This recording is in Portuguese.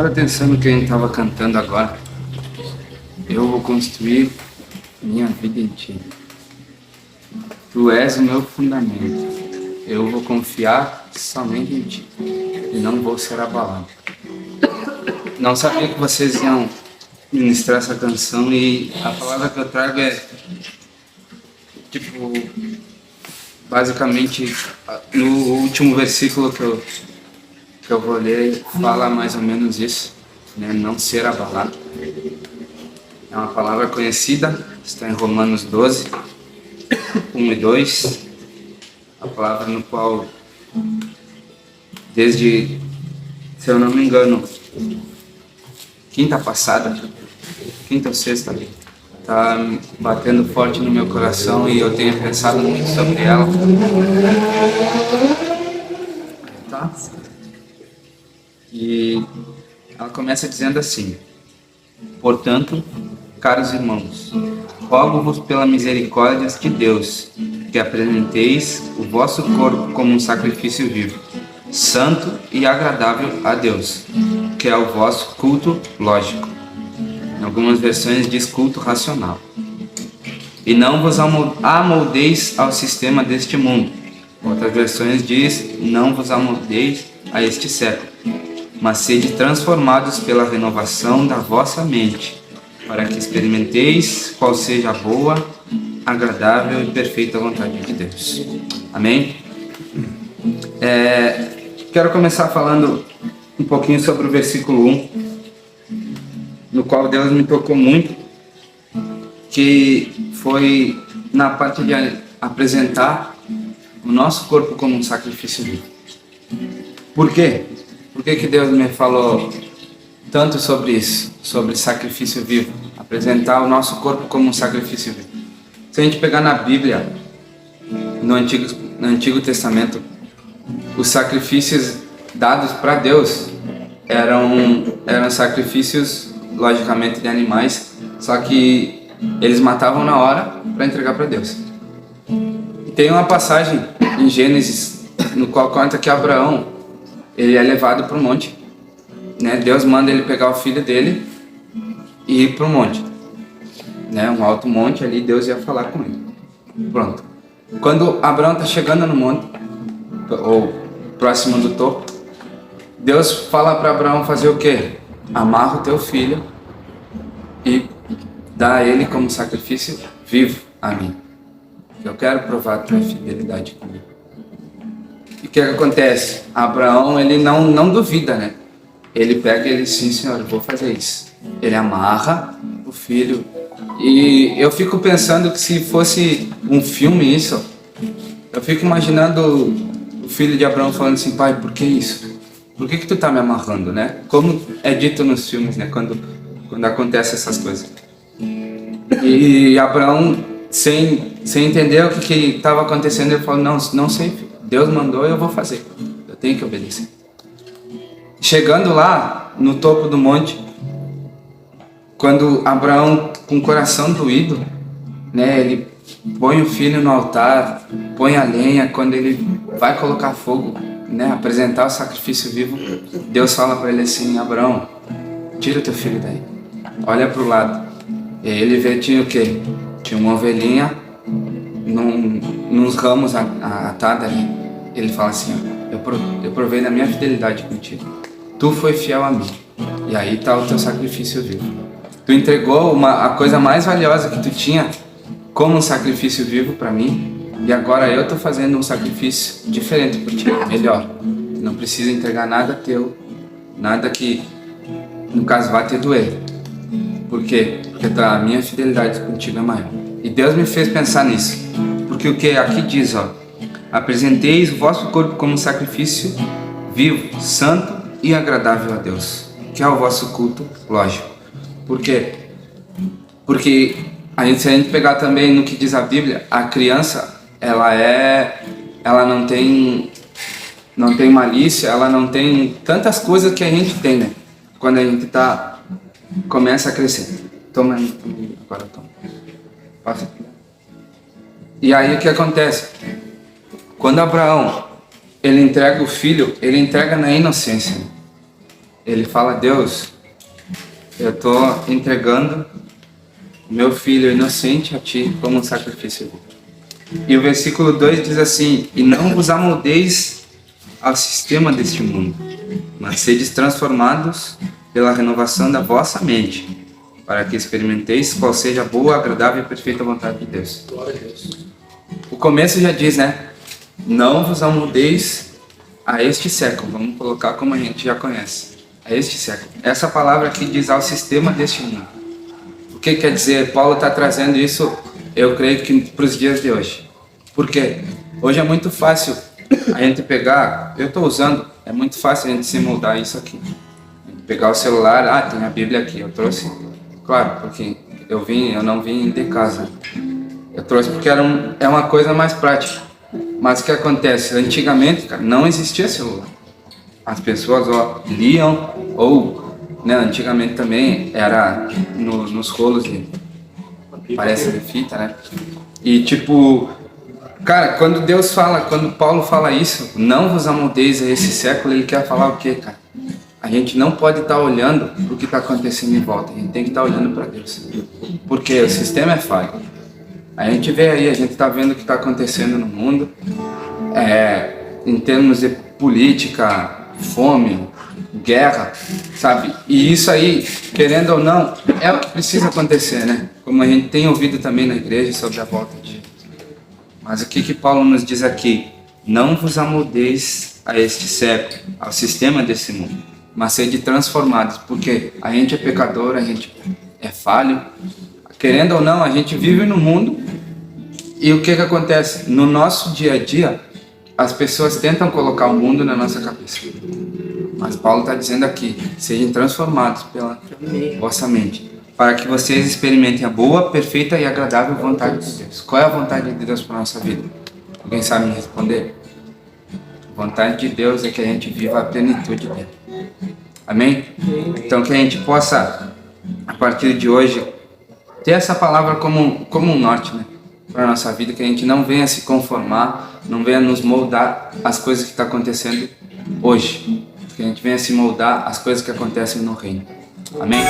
Prestaram atenção no que a gente estava cantando agora? Eu vou construir minha vida em ti. Tu és o meu fundamento. Eu vou confiar somente em ti e não vou ser abalado. Não sabia que vocês iam ministrar essa canção e a palavra que eu trago é tipo, basicamente no último versículo que eu vou ler fala mais ou menos isso, né? Não ser abalado. É uma palavra conhecida, está em Romanos 12, 1 e 2, a palavra no qual, desde, se eu não me engano, quinta ou sexta, está batendo forte no meu coração e eu tenho pensado muito sobre ela. Tá? E ela começa dizendo assim: portanto, caros irmãos, rogo-vos pela misericórdia de Deus, que apresenteis o vosso corpo como um sacrifício vivo, santo e agradável a Deus, que é o vosso culto lógico. Em algumas versões diz culto racional. E não vos amoldeis ao sistema deste mundo. Outras versões diz: não vos amoldeis a este século, mas sede transformados pela renovação da vossa mente, para que experimenteis qual seja a boa, agradável e perfeita vontade de Deus. Amém? Quero começar falando um pouquinho sobre o versículo 1, no qual Deus me tocou muito, que foi na parte de apresentar o nosso corpo como um sacrifício vivo. Por quê? Por que Deus me falou tanto sobre isso, sobre sacrifício vivo? Apresentar o nosso corpo como um sacrifício vivo. Se a gente pegar na Bíblia, no Antigo Testamento, os sacrifícios dados para Deus eram sacrifícios, logicamente, de animais, só que eles matavam na hora para entregar para Deus. E tem uma passagem em Gênesis no qual conta que Abraão, ele é levado para o monte, né? Deus manda ele pegar o filho dele e ir para o monte, né? Um alto monte ali, Deus ia falar com ele. Pronto. Quando Abraão está chegando no monte, ou próximo do topo, Deus fala para Abraão fazer o quê? Amarra o teu filho e dá a ele como sacrifício vivo a mim. Eu quero provar a tua fidelidade comigo. E o que acontece? Abraão, ele não duvida, né? Ele pega e ele diz: sim, senhor, eu vou fazer isso. Ele amarra o filho. E eu fico pensando que se fosse um filme isso, eu fico imaginando o filho de Abraão falando assim: pai, por que isso? Por que tu tá me amarrando, né? Como é dito nos filmes, né? Quando acontecem essas coisas. E Abraão, sem entender o que estava acontecendo, ele falou: não sei, filho. Deus mandou, eu vou fazer. Eu tenho que obedecer. Chegando lá, no topo do monte, quando Abraão, com o coração doído, né, ele põe o filho no altar, põe a lenha, quando ele vai colocar fogo, né, apresentar o sacrifício vivo, Deus fala para ele assim: Abraão, tira o teu filho daí, olha para o lado. E ele vê, tinha o quê? Tinha uma ovelhinha nos ramos atada ali. Ele fala assim: eu provei da minha fidelidade contigo, tu foi fiel a mim, e aí está o teu sacrifício vivo. Tu entregou a coisa mais valiosa que tu tinha como um sacrifício vivo para mim, e agora eu estou fazendo um sacrifício diferente por ti, melhor. Tu não precisa entregar nada teu, nada que, no caso, vai te doer. Por quê? Porque a minha fidelidade contigo é maior. E Deus me fez pensar nisso, porque o que aqui diz, ó: apresenteis o vosso corpo como um sacrifício vivo, santo e agradável a Deus, que é o vosso culto lógico. Por quê? Porque se a gente pegar também no que diz a Bíblia, a criança, ela não tem malícia, ela não tem tantas coisas que a gente tem, né? Quando a gente começa a crescer. Toma aí, agora toma. Passa aqui. E aí o que acontece? Quando Abraão, ele entrega o filho, ele entrega na inocência. ele fala: Deus, eu estou entregando meu filho inocente a ti como um sacrifício vivo. E o versículo 2 diz assim: e não vos amoldeis ao sistema deste mundo, mas sedes transformados pela renovação da vossa mente, para que experimenteis qual seja a boa, agradável e perfeita vontade de Deus. Glória a Deus. O começo já diz, né? Não vos amoldeis a este século. Vamos colocar como a gente já conhece. A este século. Essa palavra aqui diz ao sistema deste mundo. O que quer dizer? Paulo está trazendo isso, eu creio que para os dias de hoje. Por quê? Hoje é muito fácil a gente pegar, eu estou usando, é muito fácil a gente se moldar isso aqui. Pegar o celular, tem a Bíblia aqui, eu trouxe, claro, porque eu não vim de casa. Eu trouxe porque é uma coisa mais prática. Mas o que acontece? Antigamente, cara, não existia celular. As pessoas liam, ou, né, antigamente também era nos rolos de, parece de fita, né? E tipo, cara, quando Paulo fala isso, não vos amoldeis a esse século, ele quer falar o quê, cara? A gente não pode estar olhando o que está acontecendo em volta, a gente tem que estar olhando para Deus. Porque o sistema é falho. A gente vê aí, a gente está vendo o que está acontecendo no mundo, em termos de política, fome, guerra, sabe? E isso aí, querendo ou não, é o que precisa acontecer, né? Como a gente tem ouvido também na igreja sobre a volta de Jesus. Mas o que Paulo nos diz aqui? Não vos amoldeis a este século, ao sistema desse mundo, mas sede transformados, porque a gente é pecador, a gente é falho. Querendo ou não, a gente vive no mundo e o que acontece? No nosso dia a dia, as pessoas tentam colocar o mundo na nossa cabeça. Mas Paulo está dizendo aqui, sejam transformados pela vossa mente, para que vocês experimentem a boa, perfeita e agradável vontade de Deus. Qual é a vontade de Deus para a nossa vida? Alguém sabe me responder? A vontade de Deus é que a gente viva a plenitude dele. Amém? Então que a gente possa, a partir de hoje, ter essa palavra como um norte, né, para a nossa vida, que a gente não venha se conformar, não venha nos moldar as coisas que estão acontecendo hoje, que a gente venha se moldar as coisas que acontecem no reino. Amém?